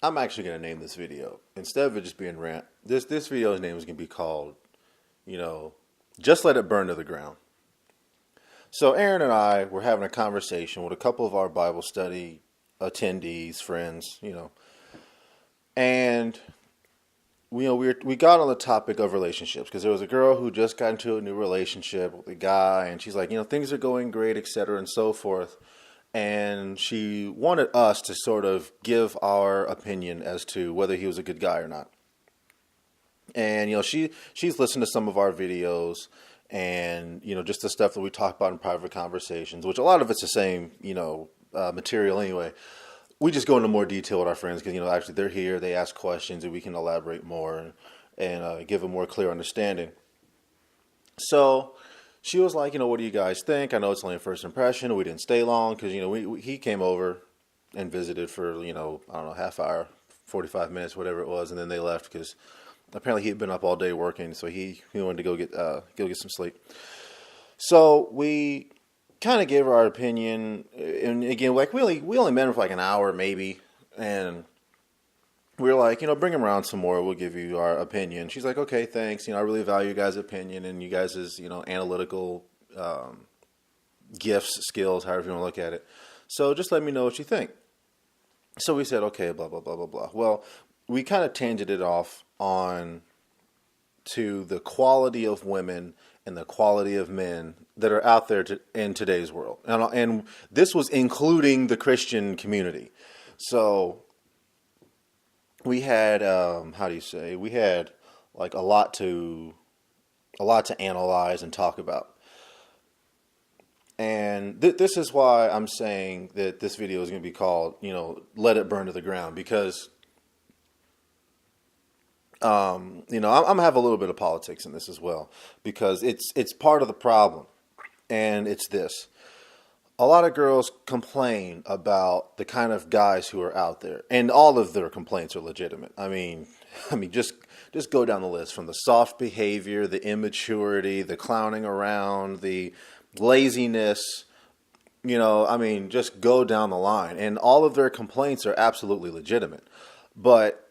I'm actually going to name this video, instead of it just being rant, this video's name is going to be called, you know, Just Let It Burn to the Ground. So Aaron and I were having a conversation with a couple of our Bible study attendees, friends, and we got on the topic of relationships because there was a girl who just got into a new relationship with a guy, and she's like, things are going great, etc., and so forth. And she wanted us to sort of give our opinion as to whether he was a good guy or not. And she's listened to some of our videos, and just the stuff that we talk about in private conversations, which a lot of it's the same material anyway. We just go into more detail with our friends because actually they're here, they ask questions, and we can elaborate more and give a more clear understanding. So she was like, what do you guys think? I know it's only a first impression. We didn't stay long because he came over and visited for I don't know, half hour, 45 minutes, whatever it was, and then they left because apparently he had been up all day working, so he wanted to go get some sleep. So we kind of gave our opinion, and again, like we only met him for like an hour maybe, and we were like, bring him around some more. We'll give you our opinion. She's like, okay, thanks. I really value you guys' opinion and you guys' analytical gifts, skills, however you want to look at it. So just let me know what you think. So we said, okay, blah blah blah blah blah. Well, we kind of tangented it off on to the quality of women and the quality of men that are out there in today's world. And this was including the Christian community. So we had, we had like a lot to analyze and talk about. And this is why I'm saying that this video is going to be called, Let It Burn to the Ground, because I'm gonna have a little bit of politics in this as well, because it's part of the problem, and it's this: a lot of girls complain about the kind of guys who are out there, and all of their complaints are legitimate. I mean, just go down the list, from the soft behavior, the immaturity, the clowning around, the laziness. Just go down the line, and all of their complaints are absolutely legitimate, but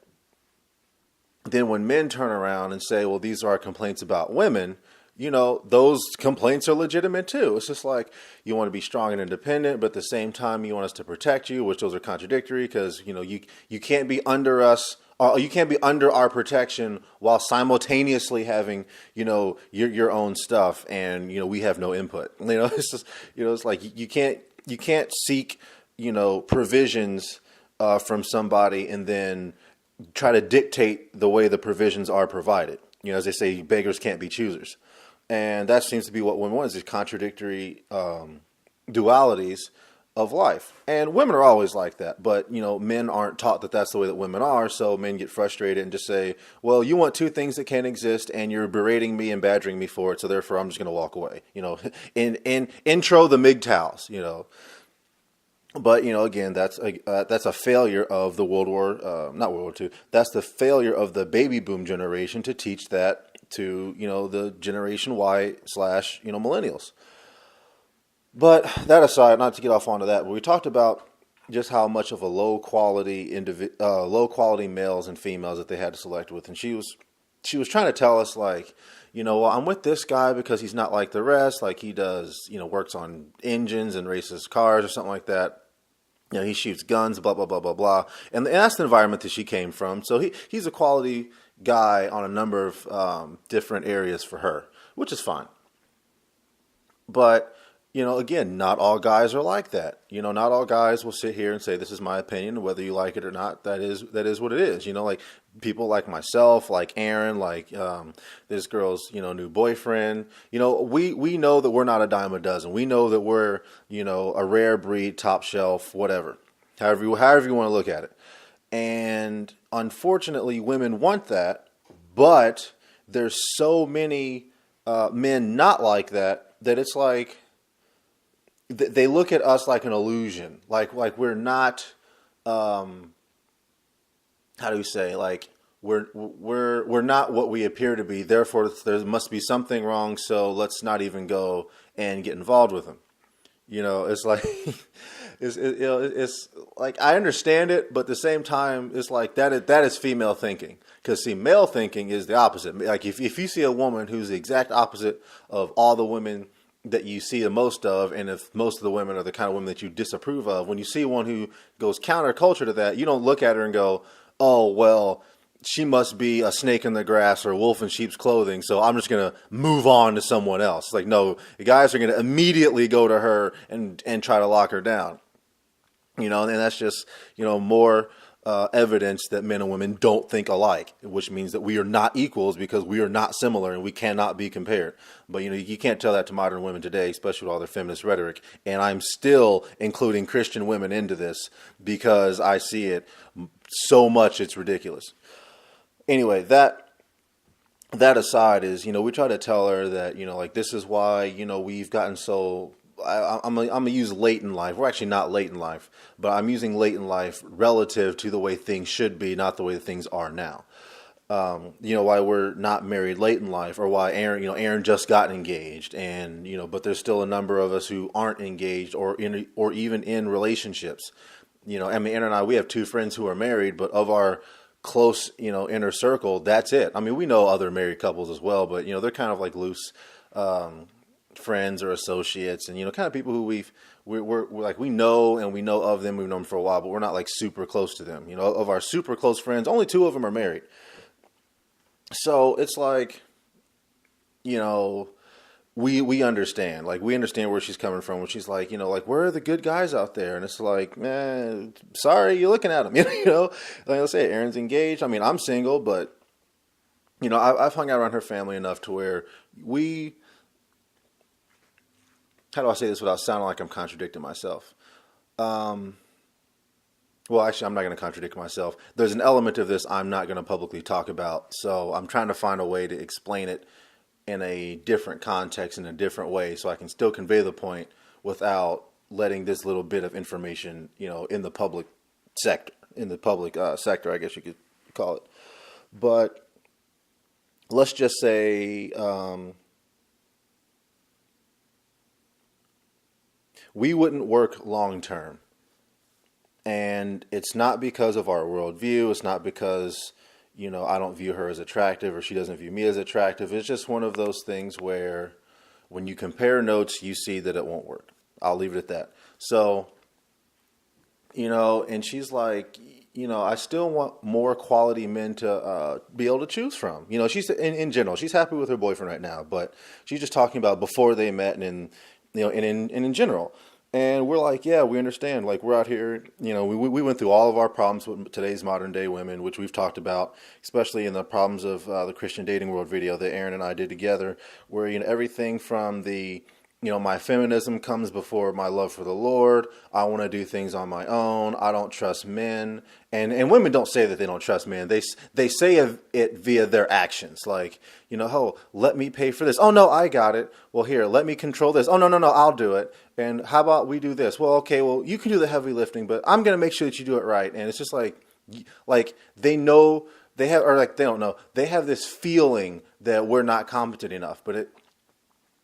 then when men turn around and say, well, these are our complaints about women, those complaints are legitimate too. It's just like, you want to be strong and independent, but at the same time, you want us to protect you, which those are contradictory because, you can't be under us, or you can't be under our protection while simultaneously having, your own stuff, and, we have no input. It's just, it's like you can't seek, provisions from somebody and then try to dictate the way the provisions are provided. As they say, beggars can't be choosers. And that seems to be what women want, is these contradictory dualities of life. And women are always like that. But, men aren't taught that that's the way that women are. So men get frustrated and just say, well, you want two things that can't exist and you're berating me and badgering me for it. So therefore, I'm just going to walk away. In intro the MGTOWs, But, again, that's a failure of the not World War II. That's the failure of the baby boom generation to teach that to, the Generation Y / millennials. But that aside, not to get off onto that, but we talked about just how much of a low quality males and females that they had to select with. And she was trying to tell us, like, well, I'm with this guy because he's not like the rest. Like, he does, works on engines and races cars or something like that. He shoots guns, blah, blah, blah, blah, blah. And that's the environment that she came from. So he's a quality guy on a number of different areas for her, which is fine. But, again, not all guys are like that. Not all guys will sit here and say, this is my opinion, whether you like it or not. That is what it is. Like people like myself, like Aaron, like this girl's, new boyfriend. We know that we're not a dime a dozen. We know that we're, a rare breed, top shelf, whatever. However you want to look at it. And unfortunately, women want that, but there's so many men not like that it's like they look at us like an illusion, like we're not. How do we say? Like we're not what we appear to be. Therefore, there must be something wrong. So let's not even go and get involved with them. It's like it's like I understand it, but at the same time, it's like that is female thinking. Because see, male thinking is the opposite. Like if you see a woman who's the exact opposite of all the women that you see the most of, and if most of the women are the kind of women that you disapprove of, when you see one who goes counterculture to that, you don't look at her and go, "Oh well, she must be a snake in the grass or a wolf in sheep's clothing, so I'm just gonna move on to someone else." Like, no, the guys are gonna immediately go to her and try to lock her down. And that's just more evidence that men and women don't think alike, which means that we are not equals because we are not similar and we cannot be compared. But you can't tell that to modern women today, especially with all their feminist rhetoric. And I'm still including Christian women into this because I see it so much it's ridiculous. Anyway, that aside is, we try to tell her that, like, this is why, we've gotten so, I'm gonna use late in life. We're actually not late in life, but I'm using late in life relative to the way things should be, not the way things are now. Why we're not married late in life, or why Aaron just got engaged, and, but there's still a number of us who aren't engaged or even in relationships. Aaron and I, we have two friends who are married, but of our close, inner circle, that's it. I mean, we know other married couples as well, but, they're kind of like loose, friends or associates, and, kind of people who we're like, we know, and we know of them. We've known them for a while, but we're not like super close to them. Of our super close friends, only two of them are married. So it's like, we understand, like, we understand where she's coming from when she's like, like, where are the good guys out there? And it's like, man, sorry, you're looking at them, like, let's say Aaron's engaged. I mean, I'm single, but, I've hung out around her family enough to where how do I say this without sounding like I'm contradicting myself? Well, actually, I'm not going to contradict myself. There's an element of this I'm not going to publicly talk about. So I'm trying to find a way to explain it in a different context, in a different way, so I can still convey the point without letting this little bit of information, in the public sector, I guess you could call it. But let's just say we wouldn't work long term. And it's not because of our worldview. It's not because, I don't view her as attractive or she doesn't view me as attractive. It's just one of those things where when you compare notes, you see that it won't work. I'll leave it at that. So, and she's like, I still want more quality men to be able to choose from. She's in general, she's happy with her boyfriend right now, but she's just talking about before they met and in general. And we're like, yeah, we understand. Like, we're out here, we went through all of our problems with today's modern day women, which we've talked about, especially in the problems of the Christian Dating World video that Aaron and I did together, where, everything from the, my feminism comes before my love for the Lord. I want to do things on my own. I don't trust men. And women don't say that they don't trust men. They say it via their actions. Like, oh, let me pay for this. Oh, no, I got it. Well, here, let me control this. Oh, no, I'll do it. And how about we do this? Well, okay, well, you can do the heavy lifting, but I'm going to make sure that you do it right. And it's just like they know they have, or like they don't know. They have this feeling that we're not competent enough.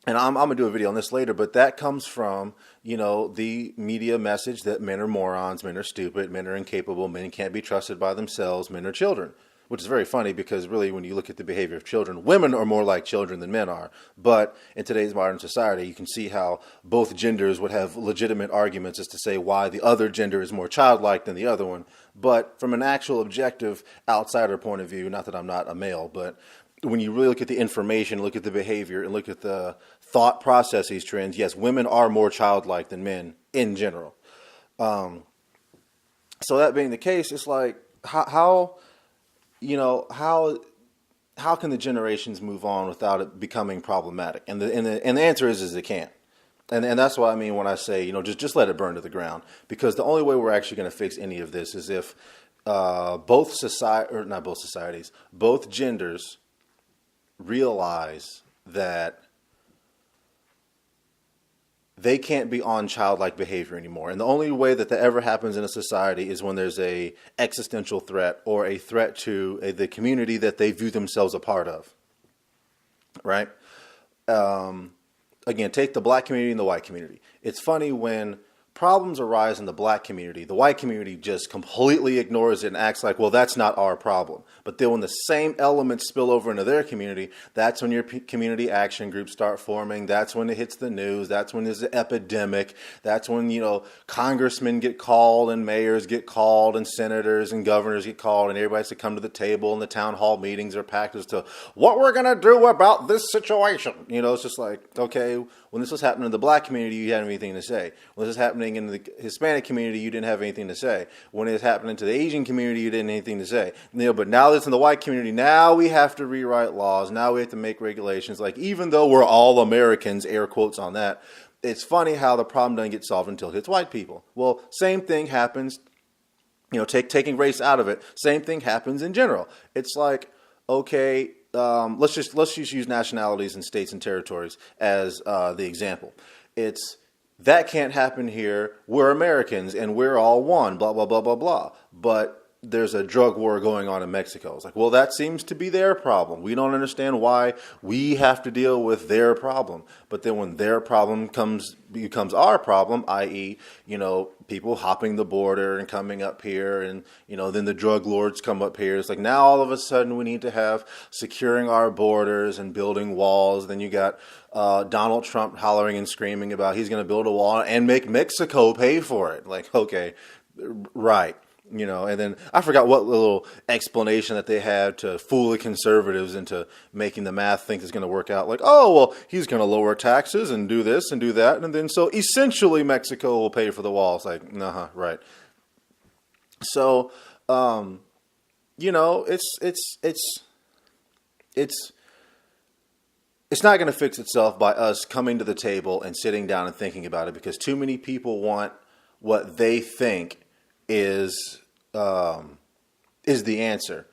And I'm going to do a video on this later, but that comes from, the media message that men are morons, men are stupid, men are incapable, men can't be trusted by themselves, men are children. Which is very funny because really when you look at the behavior of children, women are more like children than men are. But in today's modern society, you can see how both genders would have legitimate arguments as to say why the other gender is more childlike than the other one. But from an actual objective outsider point of view, not that I'm not a male, but when you really look at the information, look at the behavior, and look at the thought processes trends, yes, women are more childlike than men in general. So that being the case, it's like, how can the generations move on without it becoming problematic? And the answer is it can't. And that's what I mean when I say, just let it burn to the ground. Because the only way we're actually going to fix any of this is if both genders realize that they can't be on childlike behavior anymore. And the only way that ever happens in a society is when there's a existential threat or a threat to the community that they view themselves a part of. Right? Again, take the black community and the white community. It's funny when Problems arise in the black community. The white community just completely ignores it and acts like, well, that's not our problem. But then when the same elements spill over into their community, that's when your community action groups start forming. That's when it hits the news. That's when there's an epidemic. That's when, congressmen get called and mayors get called and senators and governors get called and everybody has to come to the table and the town hall meetings are packed as to what we're going to do about this situation. It's just like, okay, when this was happening in the black community, you didn't have anything to say. When this was happening in the Hispanic community, you didn't have anything to say. When it was happening to the Asian community, you didn't have anything to say. But now it's in the white community, now we have to rewrite laws. Now we have to make regulations. Like, even though we're all Americans, air quotes on that, it's funny how the problem doesn't get solved until it hits white people. Well, same thing happens, taking race out of it. Same thing happens in general. It's like, okay, let's just use nationalities and states and territories as the example. It's that can't happen here. We're Americans and we're all one, blah, blah, blah, blah, blah. But there's a drug war going on in Mexico. It's like, well, that seems to be their problem. We don't understand why we have to deal with their problem. But then when their problem becomes our problem, i.e., people hopping the border and coming up here and, then the drug lords come up here. It's like now all of a sudden we need to have securing our borders and building walls. Then you got Donald Trump hollering and screaming about he's going to build a wall and make Mexico pay for it. Like, okay, right. And then I forgot what little explanation that they had to fool the conservatives into making the math think it's going to work out. Like, oh, well, he's going to lower taxes and do this and do that. And then so essentially Mexico will pay for the wall. It's like, right. So, it's not going to fix itself by us coming to the table and sitting down and thinking about it, because too many people want what they think is the answer.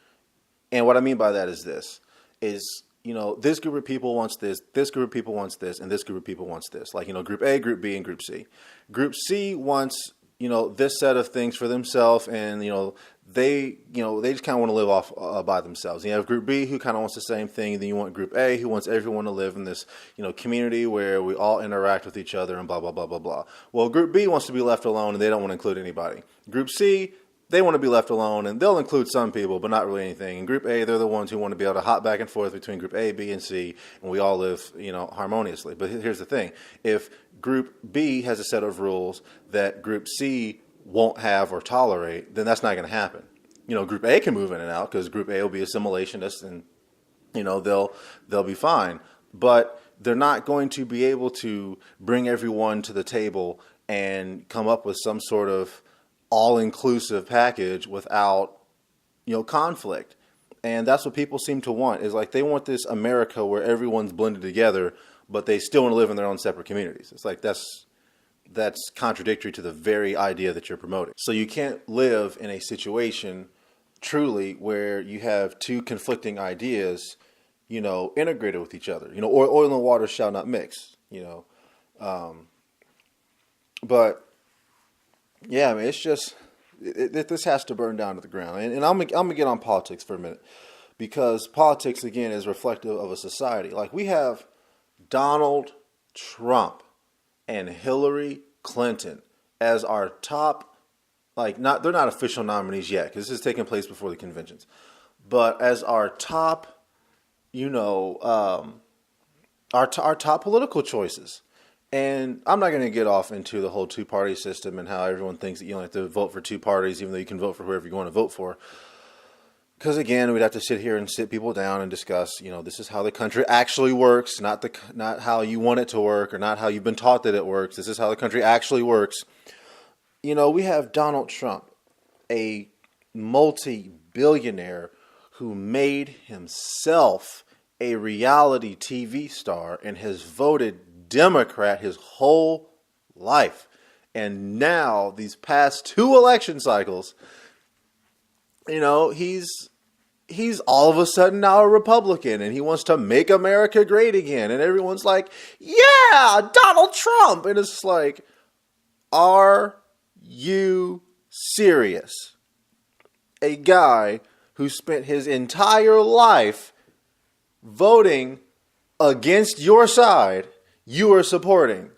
And what I mean by that is this, this group of people wants this group of people wants this, and this group of people wants this. Like, group A, group B, and group C. Group C wants, this set of things for themselves, and, they just kind of want to live off by themselves. You have group B who kind of wants the same thing, and then you want group A who wants everyone to live in this, community where we all interact with each other and blah, blah, blah, blah, blah. Well, group B wants to be left alone and they don't want to include anybody. Group C, they want to be left alone and they'll include some people, but not really anything. And group A, they're the ones who want to be able to hop back and forth between group A, B, and C, and we all live, harmoniously. But here's the thing. If group B has a set of rules that group C won't have or tolerate, then that's not going to happen. Group A can move in and out because group A will be assimilationist and, they'll be fine. But they're not going to be able to bring everyone to the table and come up with some sort of all-inclusive package without, conflict. And that's what people seem to want, is like they want this America where everyone's blended together, but they still want to live in their own separate communities. It's like that's contradictory to the very idea that you're promoting. So you can't live in a situation truly where you have two conflicting ideas, integrated with each other. Oil and water shall not mix, But yeah, I mean, it's just, this has to burn down to the ground. And I'm going to get on politics for a minute, because politics, again, is reflective of a society. Like, we have Donald Trump and Hillary Clinton as our top, they're not official nominees yet, because this is taking place before the conventions, but as our top, our top political choices. And I'm not going to get off into the whole two-party system and how everyone thinks that you only have to vote for two parties, even though you can vote for whoever you want to vote for. Because, again, we'd have to sit here and sit people down and discuss, this is how the country actually works, not how you want it to work or not how you've been taught that it works. This is how the country actually works. We have Donald Trump, a multi-billionaire who made himself a reality TV star and has voted Democrat his whole life. And now, these past two election cycles, he's all of a sudden now a Republican and he wants to make America great again. And everyone's like, yeah, Donald Trump. And it's like, are you serious? A guy who spent his entire life voting against your side, you are supporting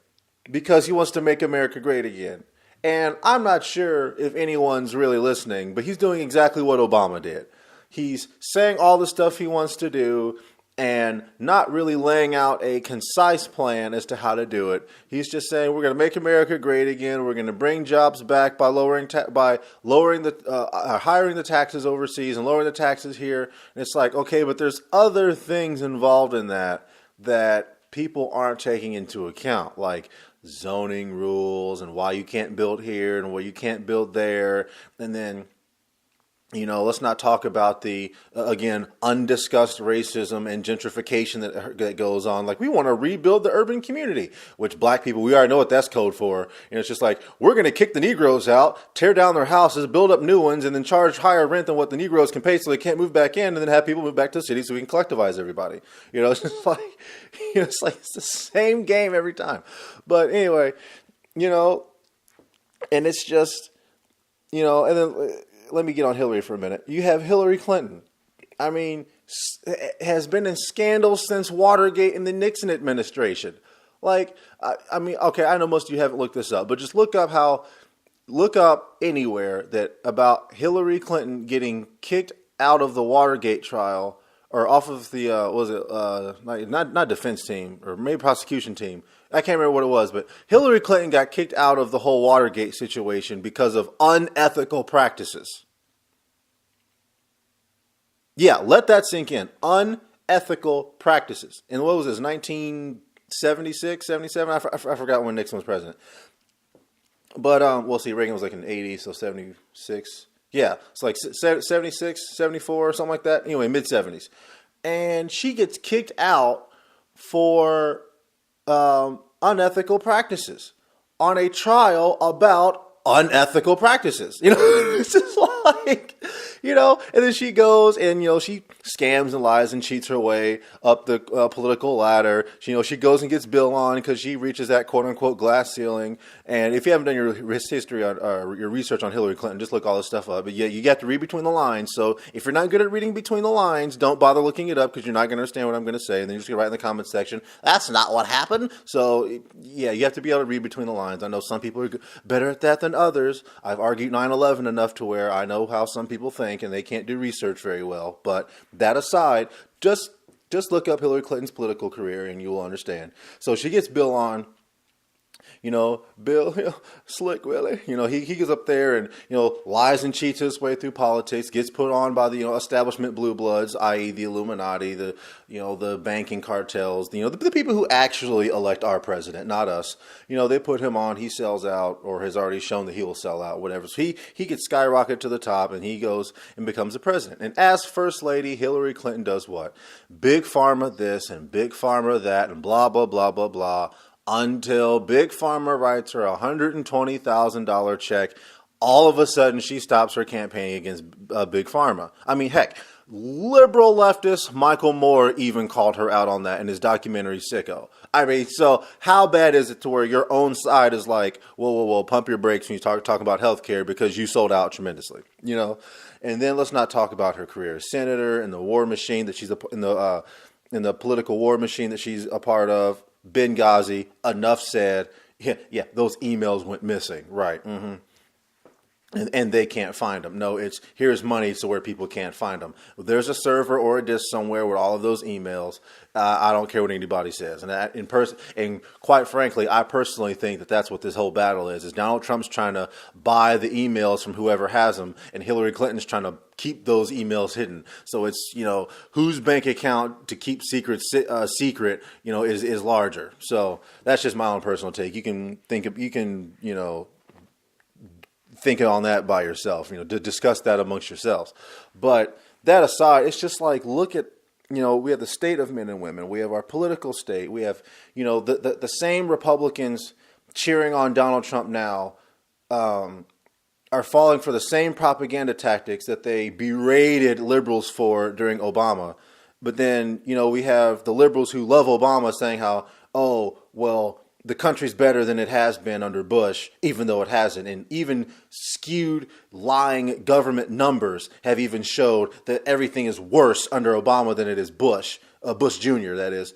because he wants to make America great again. And I'm not sure if anyone's really listening, but he's doing exactly what Obama did. He's saying all the stuff he wants to do and not really laying out a concise plan as to how to do it. He's just saying we're going to make America great again. We're going to bring jobs back by lowering hiring the taxes overseas and lowering the taxes here. And it's like, okay, but there's other things involved in that people aren't taking into account, like zoning rules and why you can't build here and why you can't build there. And then, let's not talk about the, again, undiscussed racism and gentrification that goes on. Like, we want to rebuild the urban community, which black people, we already know what that's code for. And it's just like, we're going to kick the Negroes out, tear down their houses, build up new ones, and then charge higher rent than what the Negroes can pay so they can't move back in, and then have people move back to the city so we can collectivize everybody. It's just like, it's the same game every time. But anyway, and it's just, and then let me get on Hillary for a minute. You have Hillary Clinton. I mean, has been in scandals since Watergate and the Nixon administration. Like, okay, I know most of you haven't looked this up, but just look up anywhere that about Hillary Clinton getting kicked out of the Watergate trial or off of the, not defense team or maybe prosecution team. I can't remember what it was, but Hillary Clinton got kicked out of the whole Watergate situation because of unethical practices. Yeah, let that sink in. Unethical practices. And what was this, 1976, 77? I forgot when Nixon was president. But, we'll see, Reagan was like in the 80s, so 76. Yeah, it's like 76, 74, something like that. Anyway, mid-70s. And she gets kicked out for unethical practices on a trial about unethical practices. It's just like, and then she goes and, she scams and lies and cheats her way up the political ladder. She goes and gets Bill on because she reaches that quote unquote glass ceiling. And if you haven't done your history on your research on Hillary Clinton, just look all this stuff up. But yeah, you have to read between the lines. So if you're not good at reading between the lines, don't bother looking it up because you're not going to understand what I'm going to say. And then you're just going to write in the comments section, that's not what happened. So yeah, you have to be able to read between the lines. I know some people are better at that than others. I've argued 9/11 enough to where I know how some people think and they can't do research very well. But that aside, just look up Hillary Clinton's political career and you will understand. So she gets Bill on. Bill, Slick Willie, he gets up there and, lies and cheats his way through politics, gets put on by the, establishment blue bloods, i.e. the Illuminati, the banking cartels, the people who actually elect our president, not us. They put him on, he sells out or has already shown that he will sell out, whatever. So he gets skyrocketed to the top and he goes and becomes the president. And as first lady, Hillary Clinton does what? Big Pharma this and Big Pharma that and blah, blah, blah, blah, blah. Until Big Pharma writes her $120,000 check, all of a sudden she stops her campaign against Big Pharma. I mean, heck, liberal leftist Michael Moore even called her out on that in his documentary Sicko. I mean, so how bad is it to where your own side is like, whoa, pump your brakes when you talk about healthcare because you sold out tremendously, And then let's not talk about her career as senator and the war machine that she's in the political war machine that she's a part of. Benghazi, enough said. Yeah, those emails went missing. Right. Mm-hmm. And they can't find them. No, it's here's money so where people can't find them. There's a server or a disk somewhere with all of those emails. I don't care what anybody says. And that and quite frankly, I personally think that that's what this whole battle is Donald Trump's trying to buy the emails from whoever has them, and Hillary Clinton's trying to keep those emails hidden. So it's, whose bank account to keep secret, is larger. So that's just my own personal take. You can think on that by yourself, to discuss that amongst yourselves. But that aside, it's just like, look at, we have the state of men and women. We have our political state. We have, the same Republicans cheering on Donald Trump now are falling for the same propaganda tactics that they berated liberals for during Obama. But then, we have the liberals who love Obama saying how, the country's better than it has been under Bush, even though it hasn't. And even skewed, lying government numbers have even showed that everything is worse under Obama than it is Bush Jr., that is.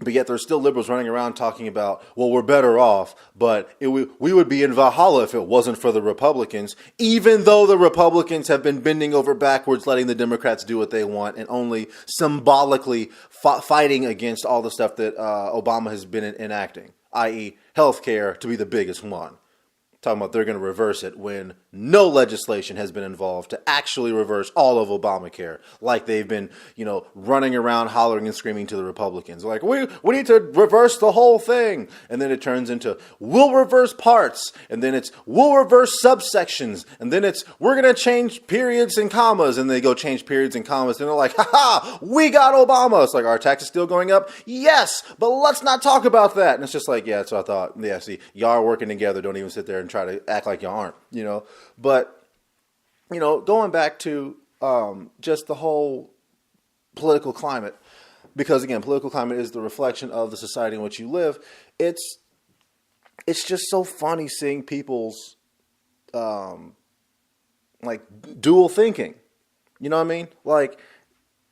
But yet there's still liberals running around talking about, well, we're better off, but we would be in Valhalla if it wasn't for the Republicans, even though the Republicans have been bending over backwards, letting the Democrats do what they want, and only symbolically fighting against all the stuff that Obama has been enacting, i.e. healthcare to be the biggest one. Talking about they're going to reverse it when no legislation has been involved to actually reverse all of Obamacare, like they've been, running around hollering and screaming to the Republicans. Like, we need to reverse the whole thing. And then it turns into, we'll reverse parts. And then it's, we'll reverse subsections. And then it's, we're going to change periods and commas. And they go change periods and commas. And they're like, ha, we got Obama. It's like, our tax is still going up? Yes, but let's not talk about that. And it's just like, yeah, that's what I thought. Yeah, see, y'all are working together. Don't even sit there and try to act like y'all aren't, But, going back to just the whole political climate, because again, political climate is the reflection of the society in which you live. It's just so funny seeing people's like dual thinking. You know what I mean? Like,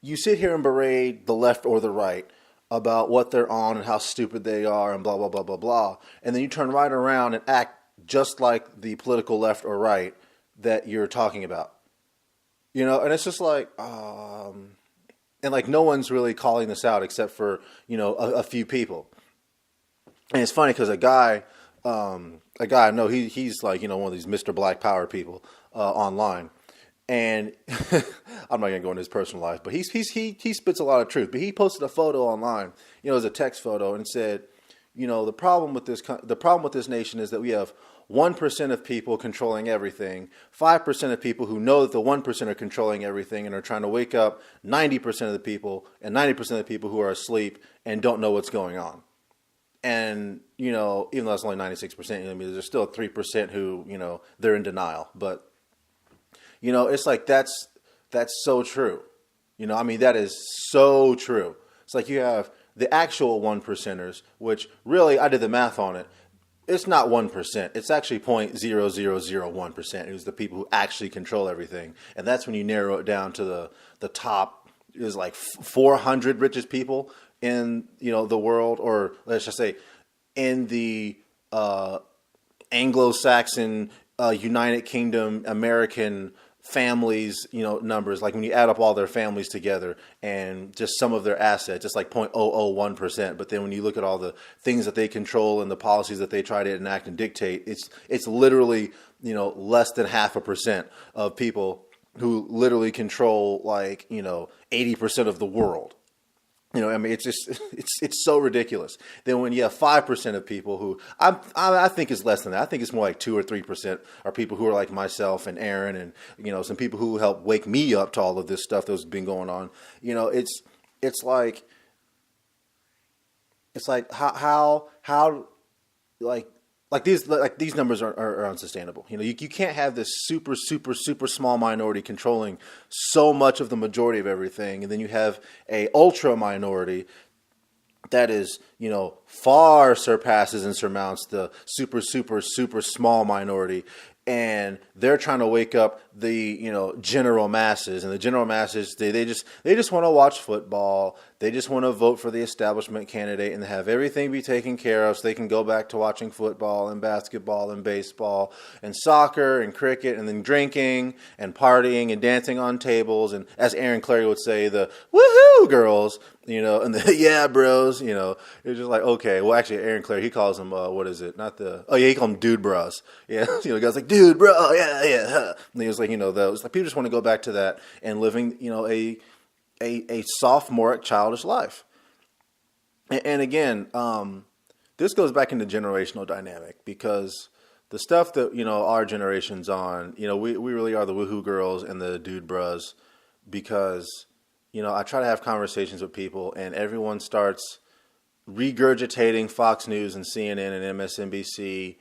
you sit here and berate the left or the right about what they're on and how stupid they are and blah, blah, blah, blah, blah. And then you turn right around and act just like the political left or right that you're talking about. And it's just like, and like no one's really calling this out except for, a few people. And it's funny because a guy I know, he's like, one of these Mr. Black Power people online. And I'm not going to go into his personal life, but he spits a lot of truth. But he posted a photo online, it was a text photo, and said, the problem with this nation is that we have 1% of people controlling everything, 5% of people who know that the 1% are controlling everything and are trying to wake up 90% of the people, and 90% of the people who are asleep and don't know what's going on. And, even though it's only 96%, there's still 3% who, they're in denial. But, it's like that's so true. That is so true. It's like you have the actual 1%ers, which really, I did the math on it. It's not 1%. It's actually 0.0001%. Who's the people who actually control everything. And that's when you narrow it down to the top is like 400 richest people in, the world, or let's just say in the Anglo-Saxon, United Kingdom, American families, numbers, like when you add up all their families together and just some of their assets, it's like 0.001%. But then when you look at all the things that they control and the policies that they try to enact and dictate, it's literally, less than 0.5% of people who literally control like, 80% of the world. It's just, it's so ridiculous. Then when you have 5% of people who, I think it's less than that. I think it's more like 2 or 3% are people who are like myself and Aaron and, some people who help wake me up to all of this stuff that's been going on. It's like how these numbers are unsustainable. You can't have this super, super, super small minority controlling so much of the majority of everything. And then you have a ultra minority that is, far surpasses and surmounts the super, super, super small minority. And they're trying to wake up the, general masses, and the general masses, they just want to watch football. They just want to vote for the establishment candidate and have everything be taken care of so they can go back to watching football and basketball and baseball and soccer and cricket and then drinking and partying and dancing on tables. And as Aaron Clary would say, the woohoo girls, and the yeah bros, it's just like, okay, well actually Aaron Clary, he calls them, he calls them dude bros. Yeah, guys like, dude bro, yeah. And he was like, those, like people just want to go back to that and living, a sophomoric childish life. And again, this goes back into generational dynamic, because the stuff that, our generation's on, we really are the woohoo girls and the dude bros, because, I try to have conversations with people and everyone starts regurgitating Fox News and CNN and MSNBC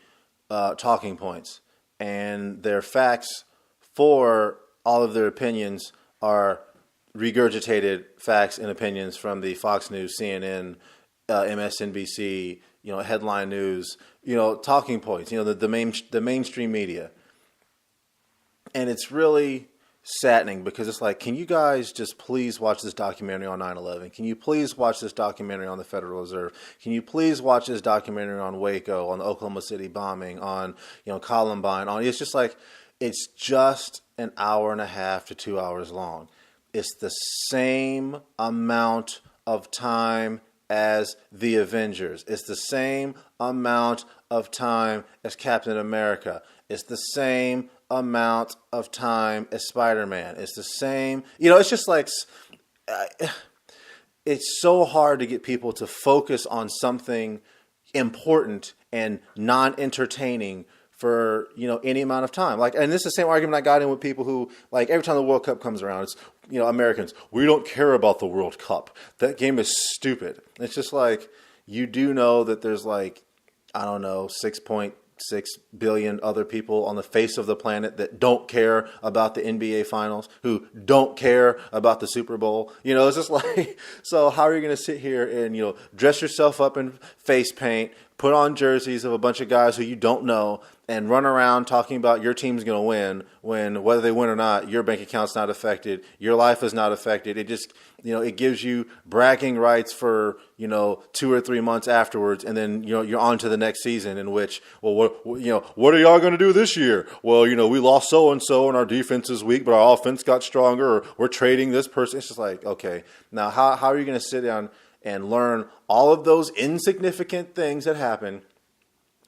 talking points, and their facts for all of their opinions are regurgitated facts and opinions from the Fox News, CNN, MSNBC, headline news, talking points, the mainstream media. And it's really, saddening because it's like, can you guys just please watch this documentary on 9/11? Can you please watch this documentary on the Federal Reserve? Can you please watch this documentary on Waco, on the Oklahoma City bombing, on, Columbine? On, it's just like, it's just an hour and a half to 2 hours long. It's the same amount of time as the Avengers. It's the same amount of time as Captain America. It's the same amount of time as Spider-Man. It's the same, it's just like, it's so hard to get people to focus on something important and non-entertaining for, any amount of time. Like, and this is the same argument I got in with people who, like, every time the World Cup comes around, it's, Americans, we don't care about the World Cup. That game is stupid. It's just like, you do know that there's like, I don't know, 6.6 billion other people on the face of the planet that don't care about the NBA finals, who don't care about the Super Bowl. It's just like, so how are you going to sit here and, dress yourself up in face paint, put on jerseys of a bunch of guys who you don't know, and run around talking about your team's going to win when, whether they win or not, your bank account's not affected, your life is not affected. It just, it gives you bragging rights for, 2 or 3 months afterwards, and then, you're on to the next season in which, well, what are y'all going to do this year? Well, we lost so-and-so and our defense is weak, but our offense got stronger, or we're trading this person. It's just like, okay, now how are you going to sit down and learn all of those insignificant things that happen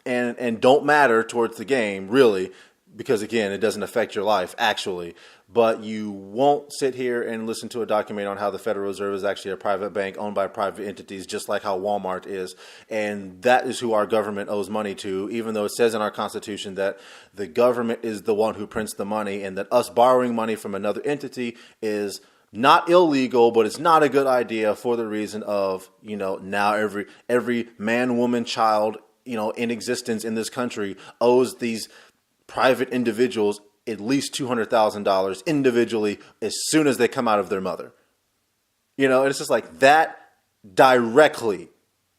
and don't matter towards the game, really, because, again, it doesn't affect your life, actually. But you won't sit here and listen to a documentary on how the Federal Reserve is actually a private bank owned by private entities, just like how Walmart is. And that is who our government owes money to, even though it says in our Constitution that the government is the one who prints the money, and that us borrowing money from another entity is not illegal, but it's not a good idea for the reason of, now every man, woman, child, in existence in this country owes these private individuals at least $200,000 individually as soon as they come out of their mother. And it's just like, that directly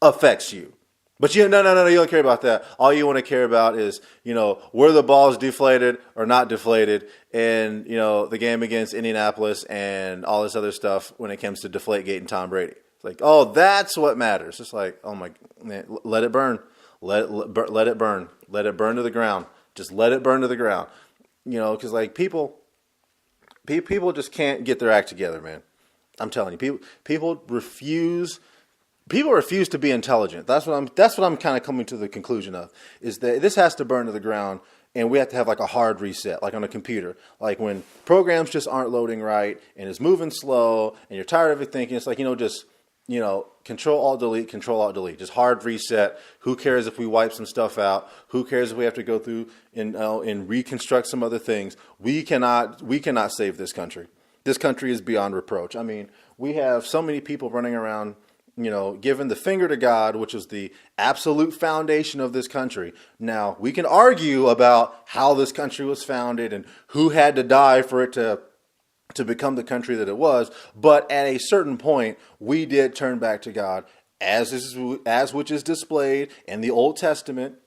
affects you. But no, you don't care about that. All you want to care about is, were the balls deflated or not deflated in, the game against Indianapolis and all this other stuff when it comes to Deflategate and Tom Brady. It's like, oh, that's what matters. It's like, oh my, man, let it burn. Let it burn. Let it burn to the ground. Just let it burn to the ground. Because like people just can't get their act together, man. I'm telling you, people refuse to be intelligent. That's what I'm kind of coming to the conclusion of, is that this has to burn to the ground, and we have to have like a hard reset, like on a computer. Like when programs just aren't loading right and it's moving slow and you're tired of it thinking, it's like, just Control Alt Delete, just hard reset. Who cares if we wipe some stuff out? Who cares if we have to go through and reconstruct some other things? We cannot save this country. This country is beyond reproach. I mean, we have so many people running around, giving the finger to God, which is the absolute foundation of this country. Now, we can argue about how this country was founded and who had to die for it to become the country that it was, but at a certain point, we did turn back to God, as which is displayed in the Old Testament,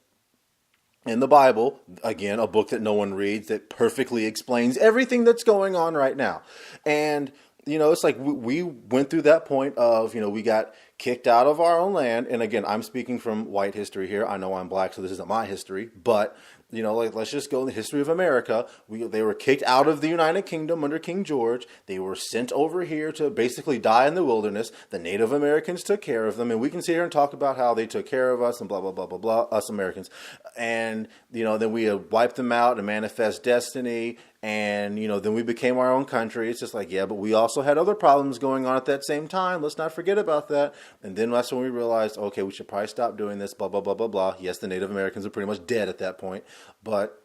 in the Bible, again, a book that no one reads, that perfectly explains everything that's going on right now. And, it's like we went through that point of, we got kicked out of our own land. And again, I'm speaking from white history here. I know I'm black, so this isn't my history, but let's just go in the history of America. They were kicked out of the United Kingdom under King George. They were sent over here to basically die in the wilderness. The Native Americans took care of them. And we can sit here and talk about how they took care of us and blah, blah, blah, blah, blah, us Americans. And, then we wiped them out and manifest destiny. And, then we became our own country. It's just like, yeah, but we also had other problems going on at that same time. Let's not forget about that. And then that's when we realized, okay, we should probably stop doing this, blah, blah, blah, blah, blah. Yes, the Native Americans are pretty much dead at that point. But,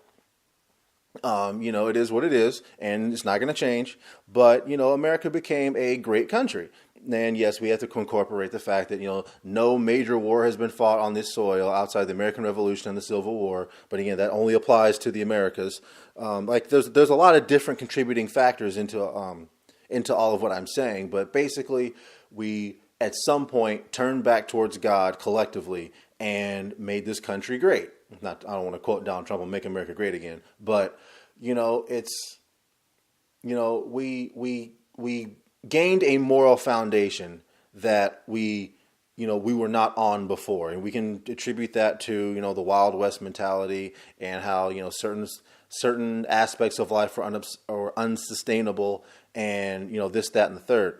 it is what it is, and it's not going to change. But, America became a great country. And yes, we have to incorporate the fact that, no major war has been fought on this soil outside the American Revolution and the Civil War. But again, that only applies to the Americas. There's a lot of different contributing factors into all of what I'm saying. But basically, we at some point turned back towards God collectively and made this country great. I don't want to quote Donald Trump and make America great again, but it's we gained a moral foundation that we were not on before, and we can attribute that to the Wild West mentality and how certain aspects of life are unsustainable, and this, that, and the third.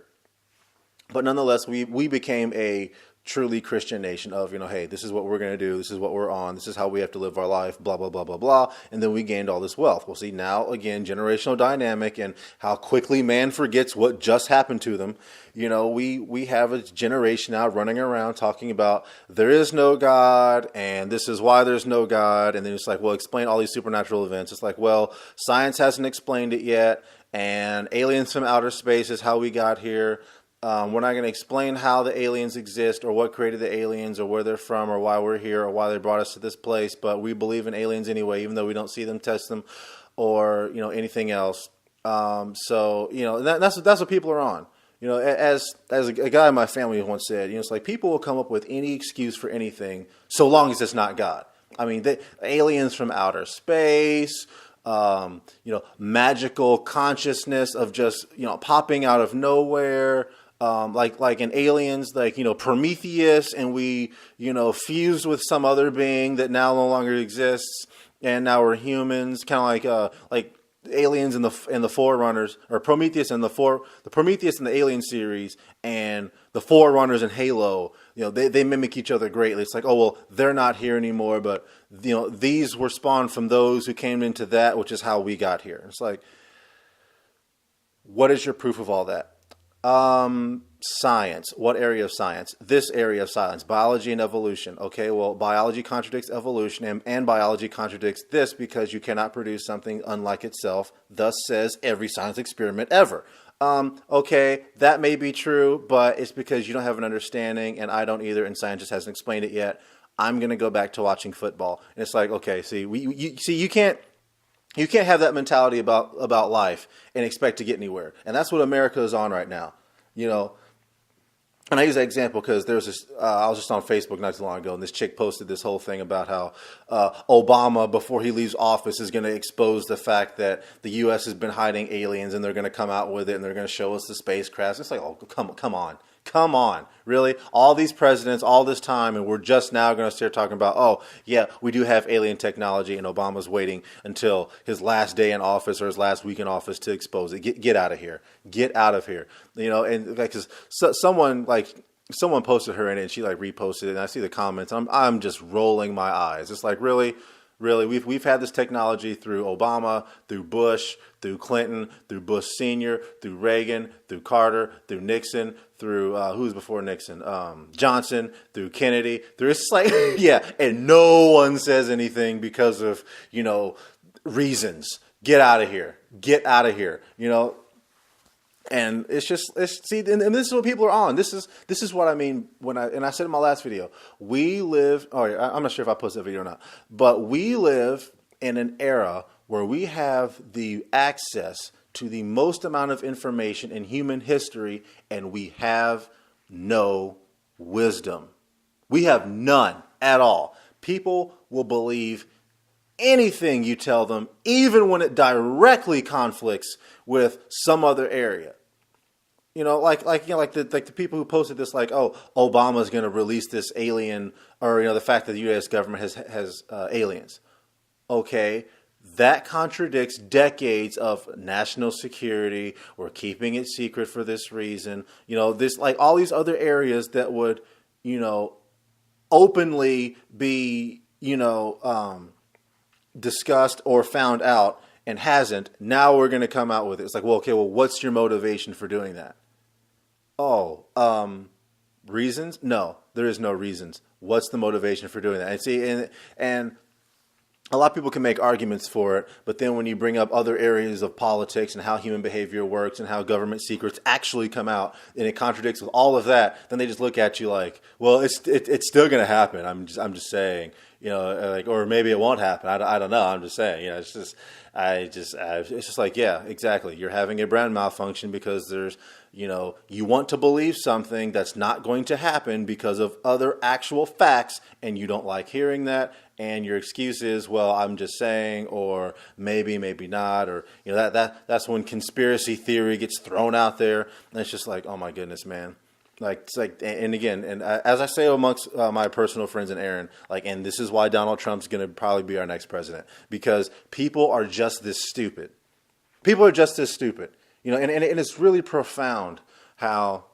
But nonetheless, we became a truly Christian nation of, hey, this is what we're going to do. This is what we're on. This is how we have to live our life, blah, blah, blah, blah, blah. And then we gained all this wealth. Well, see, now, again, generational dynamic and how quickly man forgets what just happened to them. We have a generation now running around talking about there is no God and this is why there's no God. And then it's like, well, explain all these supernatural events. It's like, well, science hasn't explained it yet. And aliens from outer space is how we got here. We're not going to explain how the aliens exist or what created the aliens or where they're from or why we're here or why they brought us to this place. But we believe in aliens anyway, even though we don't see them, test them, or anything else. So that's what people are on. As a guy in my family once said, it's like people will come up with any excuse for anything so long as it's not God. I mean, aliens from outer space. Magical consciousness of just popping out of nowhere. Like in Aliens, Prometheus, and we, fused with some other being that now no longer exists, and now we're humans, kind of like Aliens and the Forerunners, or Prometheus and the Prometheus in the Alien series, and the Forerunners in Halo. They mimic each other greatly. It's like, oh well, they're not here anymore, but these were spawned from those who came into that, which is how we got here. It's like, what is your proof of all that? Science. What area of science? This area of science, biology and evolution. Okay, well, biology contradicts evolution, and biology contradicts this because you cannot produce something unlike itself. Thus says every science experiment ever. Okay, that may be true, but it's because you don't have an understanding, and I don't either, and science just hasn't explained it yet. I'm going to go back to watching football. And it's like, okay, see, you can't have that mentality about life and expect to get anywhere. And that's what America is on right now. And I use that example because there's this, I was just on Facebook not too long ago, and this chick posted this whole thing about how Obama, before he leaves office, is going to expose the fact that the U.S. has been hiding aliens, and they're going to come out with it, and they're going to show us the spacecraft. It's like, oh, come on, really? All these presidents, all this time, and we're just now going to start talking about, oh, yeah, we do have alien technology, and Obama's waiting until his last day in office or his last week in office to expose it. Get out of here. Get out of here. And because someone posted her in it, and she reposted it, and I see the comments. I'm just rolling my eyes. It's like, really? Really, we've had this technology through Obama, through Bush, through Clinton, through Bush Sr., through Reagan, through Carter, through Nixon, through who was before Nixon? Johnson, through Kennedy. It's like, yeah, and no one says anything because of reasons. Get out of here. Get out of here. And and this is what people are on. This is what I mean I said in my last video. We live. Oh, I'm not sure if I posted that video or not, but we live in an era where we have the access to the most amount of information in human history, and we have no wisdom. We have none at all. People will believe anything you tell them, even when it directly conflicts with some other area. Like the people who posted this, oh, Obama's going to release this alien, or the fact that the U.S. government has aliens. Okay, that contradicts decades of national security. We're keeping it secret for this reason. This all these other areas that would openly be discussed or found out, and hasn't. Now we're going to come out with it. It's like, well, okay, what's your motivation for doing that? Oh, reasons? No, there is no reasons. What's the motivation for doing that? And see, and a lot of people can make arguments for it, but then when you bring up other areas of politics and how human behavior works and how government secrets actually come out, and it contradicts with all of that, then they just look at you like, well, it's still going to happen. I'm just saying, like, or maybe it won't happen. I don't know. I'm just saying, it's just, it's just like, yeah, exactly. You're having a brand malfunction because there's, you want to believe something that's not going to happen because of other actual facts, and you don't like hearing that. And your excuse is, well, I'm just saying, or maybe not, or that's when conspiracy theory gets thrown out there, and it's just like, oh my goodness, man. Like, it's like, and again, and as I say amongst my personal friends and Aaron, like, and this is why Donald Trump's going to probably be our next president, because people are just this stupid. People are just this stupid, and it's really profound how,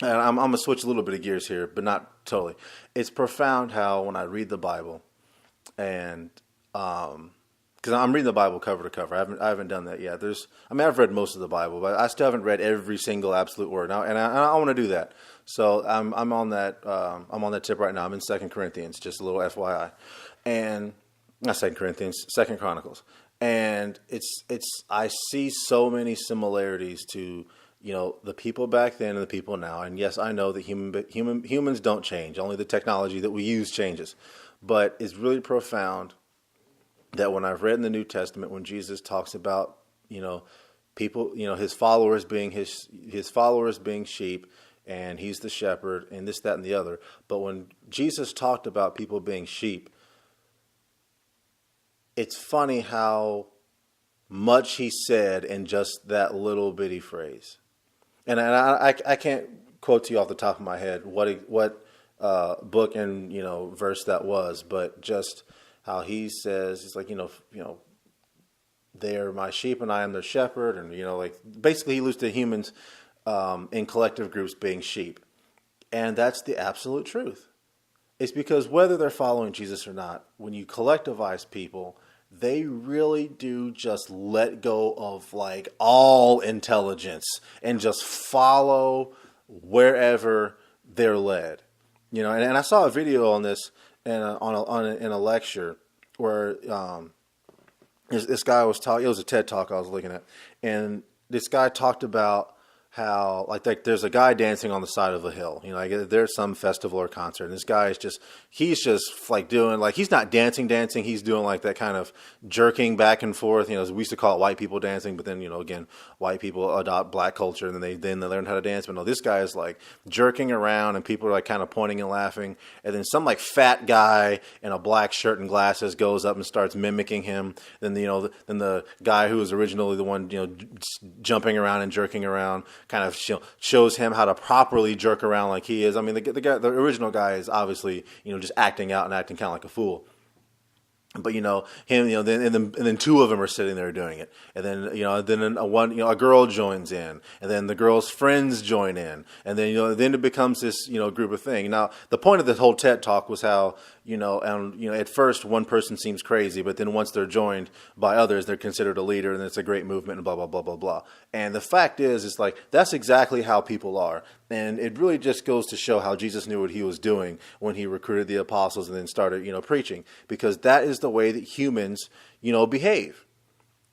and I'm going to switch a little bit of gears here, but not totally. It's profound how when I read the Bible, and because I'm reading the Bible cover to cover. I haven't done that yet. I've read most of the Bible, but I still haven't read every single absolute word. Now, and I want to do that. So I'm on that. I'm on that tip right now. I'm in 2 Corinthians, just a little FYI, and not 2 Corinthians, 2 Chronicles, and I see so many similarities to the people back then and the people now. And yes, I know that humans don't change. Only the technology that we use changes, but it's really profound that when I've read in the New Testament, when Jesus talks about, people, his followers being his followers being sheep, and he's the shepherd, and this, that, and the other. But when Jesus talked about people being sheep, it's funny how much he said in just that little bitty phrase. And I can't quote to you off the top of my head what book and verse that was, but just how he says, it's like, they are my sheep and I am their shepherd. And, like, basically he alludes to humans in collective groups being sheep. And that's the absolute truth. It's because whether they're following Jesus or not, when you collectivize people, they really do just let go of like all intelligence and just follow wherever they're led. And I saw a video on this in a lecture where this guy was talking. It was a TED Talk I was looking at, and this guy talked about how like there's a guy dancing on the side of a hill. Like there's some festival or concert, and this guy is he's just like doing, like, he's not dancing. He's doing like that kind of jerking back and forth. We used to call it white people dancing, but then, again, white people adopt black culture and then they learn how to dance. But no, this guy is like jerking around and people are like kind of pointing and laughing. And then some like fat guy in a black shirt and glasses goes up and starts mimicking him. Then, then the guy who was originally the one, jumping around and jerking around kind of shows him how to properly jerk around like he is. I mean, the original guy is obviously, just acting out and acting kind of like a fool. But him, then two of them are sitting there doing it, and then a girl joins in, and then the girl's friends join in, and then it becomes this group of thing. Now the point of this whole TED Talk was how at first one person seems crazy, but then once they're joined by others, they're considered a leader, and it's a great movement, and blah blah blah blah blah. And the fact is, it's like that's exactly how people are, and it really just goes to show how Jesus knew what he was doing when he recruited the apostles and then started preaching, because that is the way that humans behave.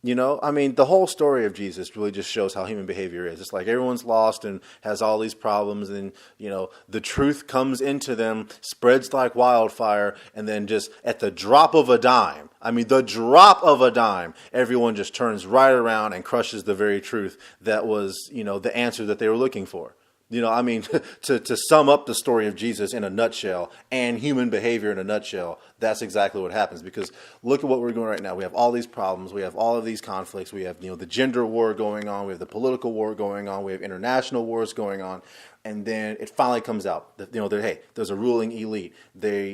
I mean, the whole story of Jesus really just shows how human behavior is. It's like everyone's lost and has all these problems, and the truth comes into them, spreads like wildfire, and then just at the drop of a dime, everyone just turns right around and crushes the very truth that was, the answer that they were looking for. To sum up the story of Jesus in a nutshell and human behavior in a nutshell, that's exactly what happens. Because look at what we're doing right now. We have all these problems. We have all of these conflicts. We have, the gender war going on. We have the political war going on. We have international wars going on. And then it finally comes out that, there's a ruling elite. They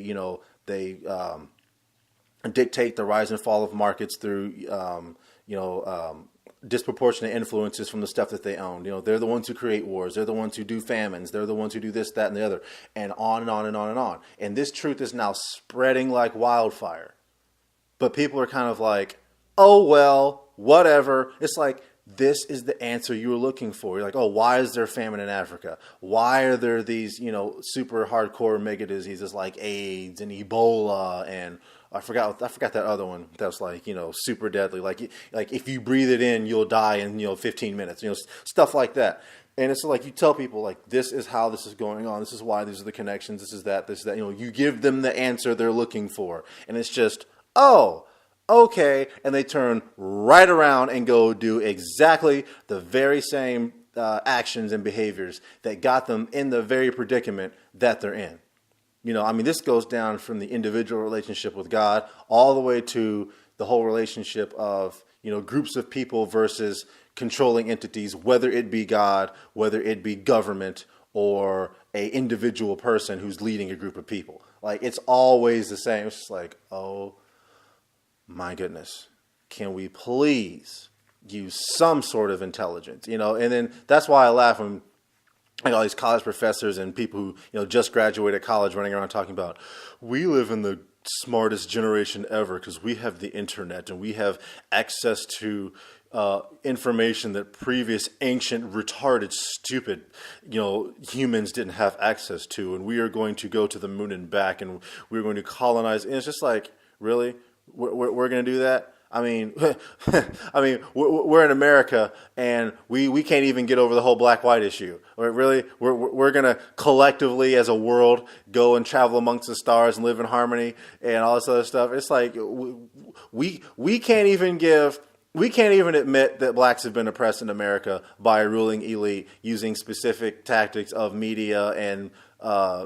dictate the rise and fall of markets through, disproportionate influences from the stuff that they own. They're the ones who create wars. They're the ones who do famines. They're the ones who do this, that, and the other, and on and on and on and on. And this truth is now spreading like wildfire. But people are kind of like, oh, well, whatever. It's like, this is the answer you were looking for. You're like, oh, why is there famine in Africa? Why are there these, super hardcore mega diseases like AIDS and Ebola and I forgot that other one that was like, super deadly. Like if you breathe it in, you'll die in, 15 minutes, stuff like that. And it's like you tell people, like, this is how this is going on. This is why. These are the connections. This is that. This is that. You know, you give them the answer they're looking for. And it's just, oh, okay. And they turn right around and go do exactly the very same actions and behaviors that got them in the very predicament that they're in. You know, I mean, this goes down from the individual relationship with God all the way to the whole relationship of, you know, groups of people versus controlling entities, whether it be God, whether it be government, or a individual person who's leading a group of people. Like, it's always the same. It's just like, oh my goodness, can we please use some sort of intelligence? You know, and then that's why I laugh when like all these college professors and people who, you know, just graduated college running around talking about, we live in the smartest generation ever because we have the internet and we have access to information that previous ancient, retarded, stupid, you know, humans didn't have access to, and we are going to go to the moon and back, and we're going to colonize. And it's just like, really, we're going to do that? I mean, we're in America, and we can't even get over the whole black-white issue. Really, we're gonna collectively, as a world, go and travel amongst the stars and live in harmony and all this other stuff. It's like we can't even admit that blacks have been oppressed in America by a ruling elite using specific tactics of media and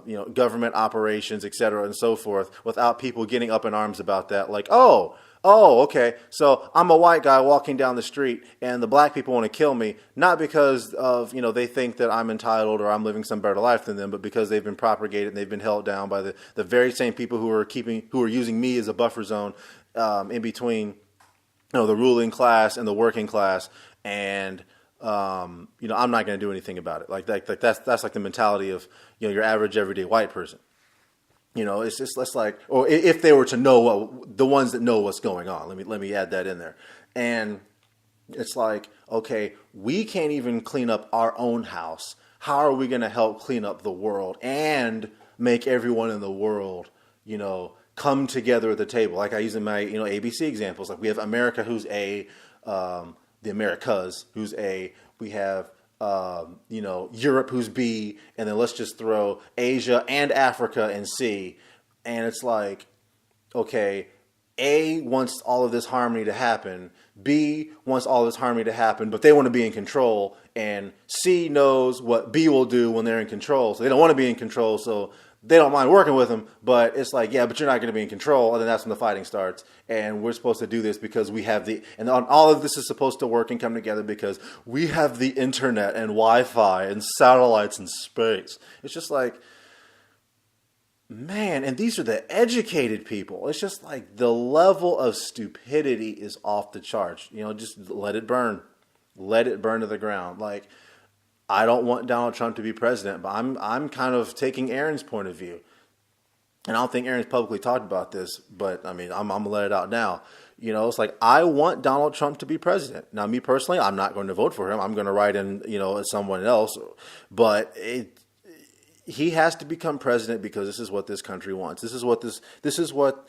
you know, government operations, et cetera, and so forth, without people getting up in arms about that. Like, oh, okay, so I'm a white guy walking down the street and the black people want to kill me, not because of, you know, they think that I'm entitled or I'm living some better life than them, but because they've been propagated and they've been held down by the very same people who are using me as a buffer zone in between, you know, the ruling class and the working class. And you know, I'm not going to do anything about it. Like that's like the mentality of, you know, your average everyday white person. You know, it's just less like, or if they were to know the ones that know what's going on, let me add that in there. And it's like, okay, we can't even clean up our own house. How are we going to help clean up the world and make everyone in the world, you know, come together at the table? Like I use in my, you know, ABC examples. Like we have America, who's A, the Americas, who's A. We have you know, Europe, who's B, and then let's just throw Asia and Africa in C. And it's like, okay, A wants all of this harmony to happen. B wants all of this harmony to happen, but they want to be in control. And C knows what B will do when they're in control. So they don't want to be in control, so they don't mind working with them, but it's like, yeah, but you're not going to be in control. And then that's when the fighting starts. And we're supposed to do this because we have and all of this is supposed to work and come together because we have the internet and Wi-Fi and satellites and space. It's just like, man, and these are the educated people. It's just like the level of stupidity is off the charts. You know, just let it burn. Let it burn to the ground. Like, I don't want Donald Trump to be president, but I'm kind of taking Aaron's point of view. And I don't think Aaron's publicly talked about this, but I mean, I'm going to let it out now. You know, it's like, I want Donald Trump to be president. Now, me personally, I'm not going to vote for him. I'm going to write in, you know, as someone else. But he has to become president because this is what this country wants. This is what,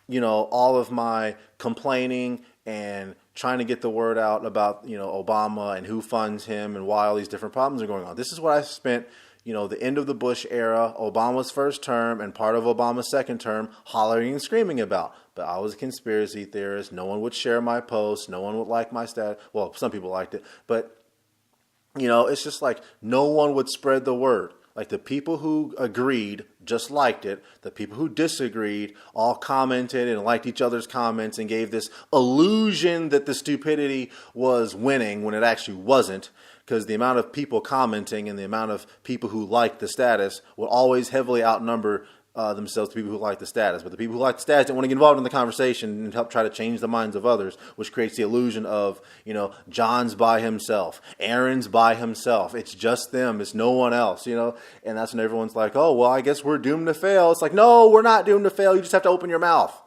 you know, all of my complaining and trying to get the word out about, you know, Obama and who funds him and why all these different problems are going on. This is what I spent, you know, the end of the Bush era, Obama's first term, and part of Obama's second term, hollering and screaming about. But I was a conspiracy theorist. No one would share my posts. No one would like my stat. Well, some people liked it. But, you know, it's just like no one would spread the word. Like the people who agreed just liked it. The people who disagreed all commented and liked each other's comments and gave this illusion that the stupidity was winning when it actually wasn't. Because the amount of people commenting and the amount of people who liked the status will always heavily outnumber themselves to people who like the status. But the people who like the status didn't want to get involved in the conversation and help try to change the minds of others, which creates the illusion of, you know, John's by himself, Aaron's by himself. It's just them. It's no one else, you know. And that's when everyone's like, oh, well, I guess we're doomed to fail. It's like, no, we're not doomed to fail. You just have to open your mouth,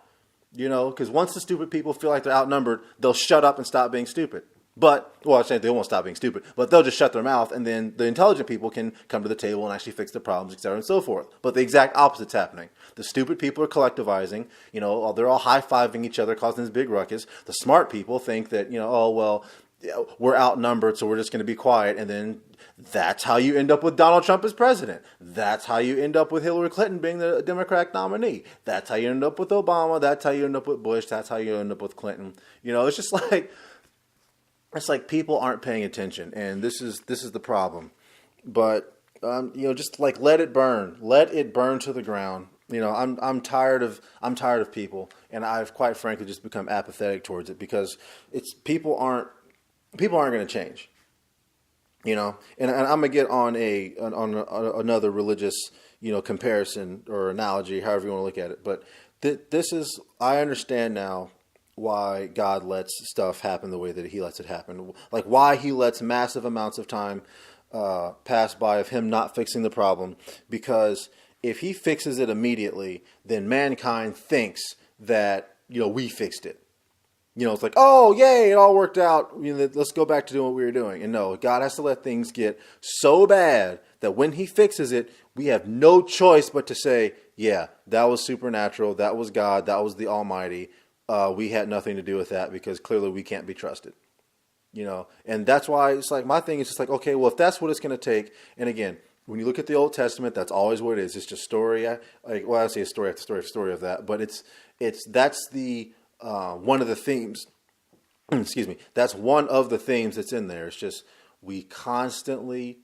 you know, because once the stupid people feel like they're outnumbered, they'll shut up and stop being stupid. But, well, I say they won't stop being stupid, but they'll just shut their mouth, and then the intelligent people can come to the table and actually fix the problems, etc., and so forth. But the exact opposite's happening. The stupid people are collectivizing, you know, they're all high-fiving each other, causing this big ruckus. The smart people think that, you know, oh, well, we're outnumbered, so we're just going to be quiet. And then that's how you end up with Donald Trump as president. That's how you end up with Hillary Clinton being the Democratic nominee. That's how you end up with Obama. That's how you end up with Bush. That's how you end up with Clinton. It's just like, it's like people aren't paying attention, and this is the problem. But just like let it burn to the ground. I'm tired of people, and I've quite frankly just become apathetic towards it because people aren't going to change. And I'm gonna get on another religious comparison or analogy, however you want to look at it. But I understand now why God lets stuff happen the way that He lets it happen, like why He lets massive amounts of time pass by of Him not fixing the problem, because if He fixes it immediately, then mankind thinks that we fixed it. It's like, oh, yay, it all worked out. Let's go back to doing what we were doing. And no, God has to let things get so bad that when He fixes it, we have no choice but to say, yeah, that was supernatural. That was God. That was the Almighty. We had nothing to do with that because clearly we can't be trusted. And that's why it's like my thing is just like, okay, well, if that's what it's going to take. And again, when you look at the Old Testament, that's always what it is. It's just story. I say a story after story after story of that. But that's the one of the themes. Excuse me. That's one of the themes that's in there. It's just we constantly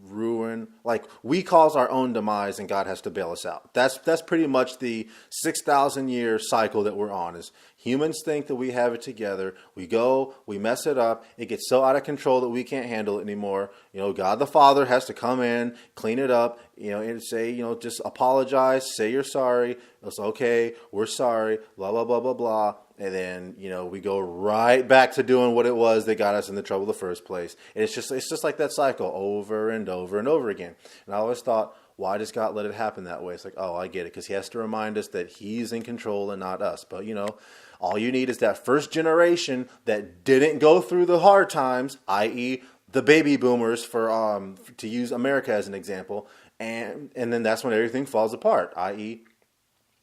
ruin. Like we cause our own demise, and God has to bail us out. That's pretty much the 6,000 year cycle that we're on. Is humans think that we have it together. We go, we mess it up. It gets so out of control that we can't handle it anymore. God the Father has to come in, clean it up, and say, just apologize, say you're sorry. It's okay, we're sorry, blah, blah, blah, blah, blah. And then, we go right back to doing what it was that got us in the trouble in the first place. And it's just like that cycle over and over and over again. And I always thought, why does God let it happen that way? It's like, oh, I get it. Because He has to remind us that He's in control and not us. But, all you need is that first generation that didn't go through the hard times, i.e. the baby boomers, to use America as an example. And then that's when everything falls apart, i.e.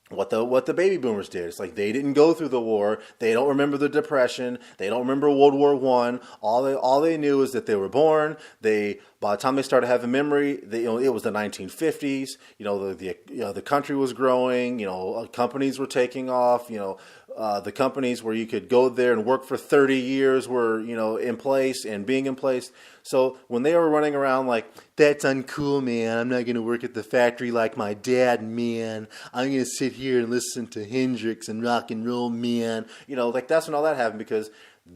what the baby boomers did. It's like they didn't go through the war. They don't remember the Depression. They don't remember World War I. All they knew is that they were born. By the time they started having memory, it was the 1950s. The country was growing. Companies were taking off. The companies where you could go there and work for 30 years were in place and being in place. So when they were running around like, that's uncool, man, I'm not going to work at the factory like my dad, man, I'm going to sit here and listen to Hendrix and rock and roll, man, that's when all that happened, because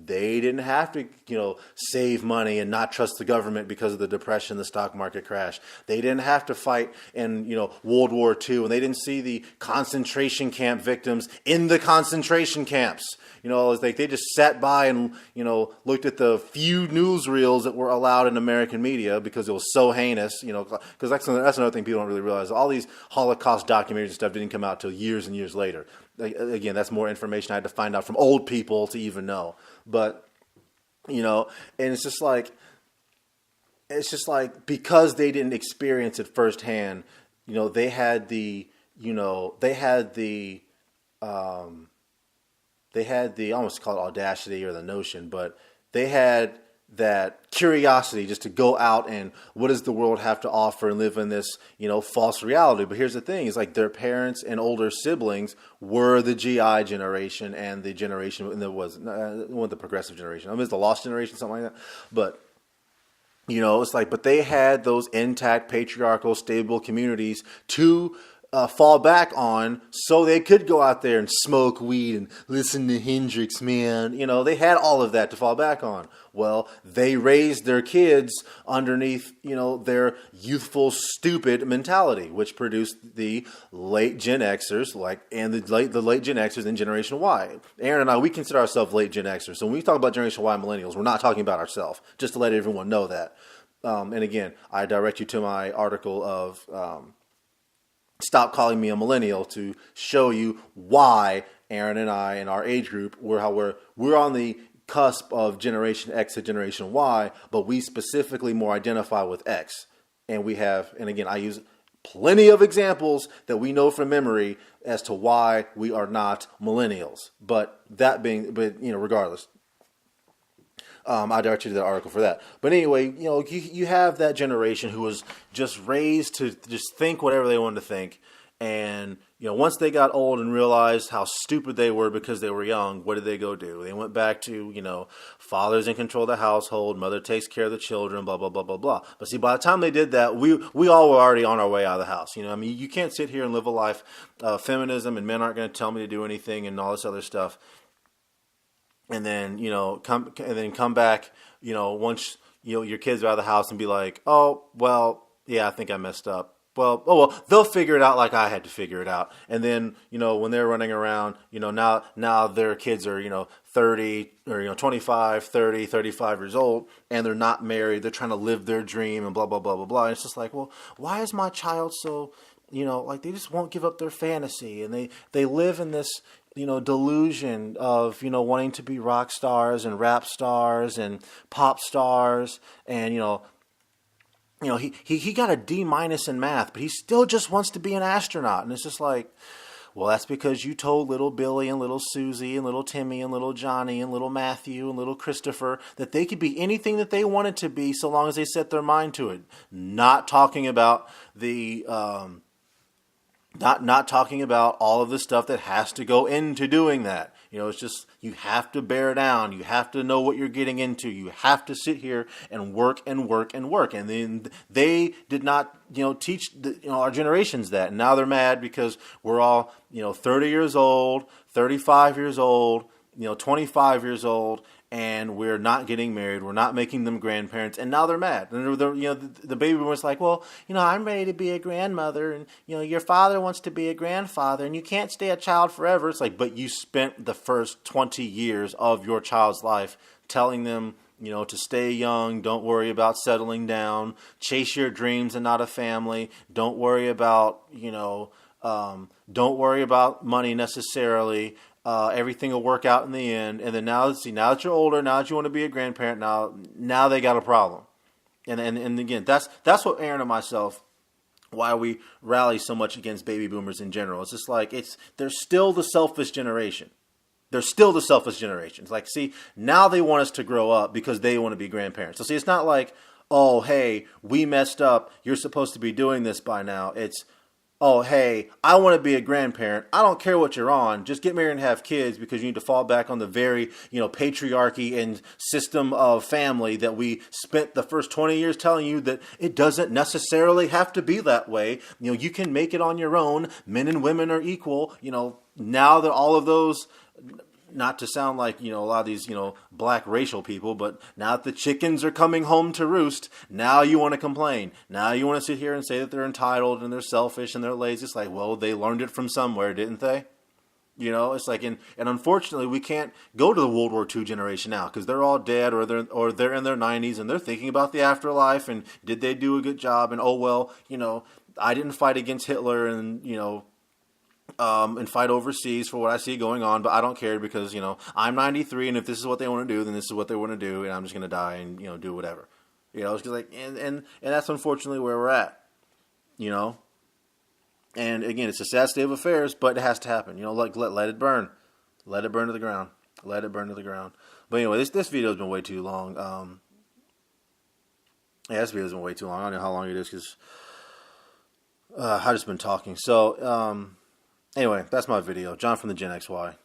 they didn't have to, save money and not trust the government because of the Depression, the stock market crash. They didn't have to fight in, World War II, and they didn't see the concentration camp victims in the concentration camps. It's like they just sat by and, looked at the few newsreels that were allowed in American media because it was so heinous, because that's another thing people don't really realize. All these Holocaust documentaries and stuff didn't come out till years and years later. Again, that's more information I had to find out from old people to even know. But, and it's just like because they didn't experience it firsthand, they had the I almost call it audacity or the notion, but they had that curiosity just to go out and what does the world have to offer and live in this, false reality. But here's the thing, is like their parents and older siblings were the GI generation and the generation, and there was the progressive generation. It's the lost generation, something like that. But, it's like, but they had those intact, patriarchal, stable communities to fall back on, so they could go out there and smoke weed and listen to Hendrix, man. They had all of that to fall back on. Well, they raised their kids underneath, their youthful, stupid mentality, which produced the late Gen Xers, and the late Gen Xers in Generation Y. Aaron and I, we consider ourselves late Gen Xers. So when we talk about Generation Y millennials, we're not talking about ourselves, just to let everyone know that. And again, I direct you to my article of Stop Calling Me a Millennial to show you why Aaron and I and our age group, we're on the cusp of Generation X to Generation Y, but we specifically more identify with X. And again, I use plenty of examples that we know from memory as to why we are not millennials. But regardless. I directed that article for that. But anyway, you have that generation who was just raised to just think whatever they wanted to think. And, once they got old and realized how stupid they were because they were young, what did they go do? They went back to, father's in control of the household, mother takes care of the children, blah, blah, blah, blah, blah. But see, by the time they did that, we all were already on our way out of the house. You can't sit here and live a life, feminism and men aren't going to tell me to do anything and all this other stuff. And then, come back, once, your kids are out of the house and be like, oh, well, yeah, I think I messed up. Well, they'll figure it out like I had to figure it out. And then, when they're running around, now their kids are, 30 or, 25, 30, 35 years old, and they're not married. They're trying to live their dream and blah, blah, blah, blah, blah. And it's just like, well, why is my child so, like they just won't give up their fantasy, and they live in this, delusion of, wanting to be rock stars and rap stars and pop stars. And, he got a D- in math, but he still just wants to be an astronaut. And it's just like, well, that's because you told little Billy and little Susie and little Timmy and little Johnny and little Matthew and little Christopher that they could be anything that they wanted to be so long as they set their mind to it. Not talking about the not talking about all of the stuff that has to go into doing that. It's just, you have to bear down. You have to know what you're getting into. You have to sit here and work and work and work. And then they did not, teach our generations that. And now they're mad because we're all, 30 years old, 35 years old, 25 years old, and we're not getting married. We're not making them grandparents, and now they're mad. And the baby boomers like, well, I'm ready to be a grandmother, and your father wants to be a grandfather, and you can't stay a child forever. It's like, but you spent the first 20 years of your child's life telling them, to stay young, don't worry about settling down, chase your dreams and not a family, don't worry about, don't worry about money necessarily. Everything will work out in the end. And then now that you're older, now that you want to be a grandparent, now they got a problem. And again, that's what Aaron and myself, why we rally so much against baby boomers in general. It's just like, they're still the selfish generation. They're still the selfish generation. It's like, see, now they want us to grow up because they want to be grandparents. So see, it's not like, oh, hey, we messed up, you're supposed to be doing this by now. It's, oh, hey, I want to be a grandparent. I don't care what you're on. Just get married and have kids because you need to fall back on the very, patriarchy and system of family that we spent the first 20 years telling you that it doesn't necessarily have to be that way. You can make it on your own. Men and women are equal. Now that all of those, not to sound like, a lot of these, black racial people, but now that the chickens are coming home to roost, now you want to complain. Now you want to sit here and say that they're entitled and they're selfish and they're lazy. It's like, well, they learned it from somewhere, didn't they? It's like, and unfortunately, we can't go to the World War II generation now because they're all dead or they're in their 90s and they're thinking about the afterlife and did they do a good job? And, oh, well, I didn't fight against Hitler and, and fight overseas for what I see going on, but I don't care because, I'm 93 and if this is what they want to do, then this is what they want to do and I'm just going to die and, do whatever. It's like, and that's unfortunately where we're at, And again, it's a sad state of affairs, but it has to happen. Let it burn. Let it burn to the ground. Let it burn to the ground. But anyway, this video has been way too long. This video's been way too long. I don't know how long it is because I've just been talking. So, anyway, that's my video. John from the Gen XY.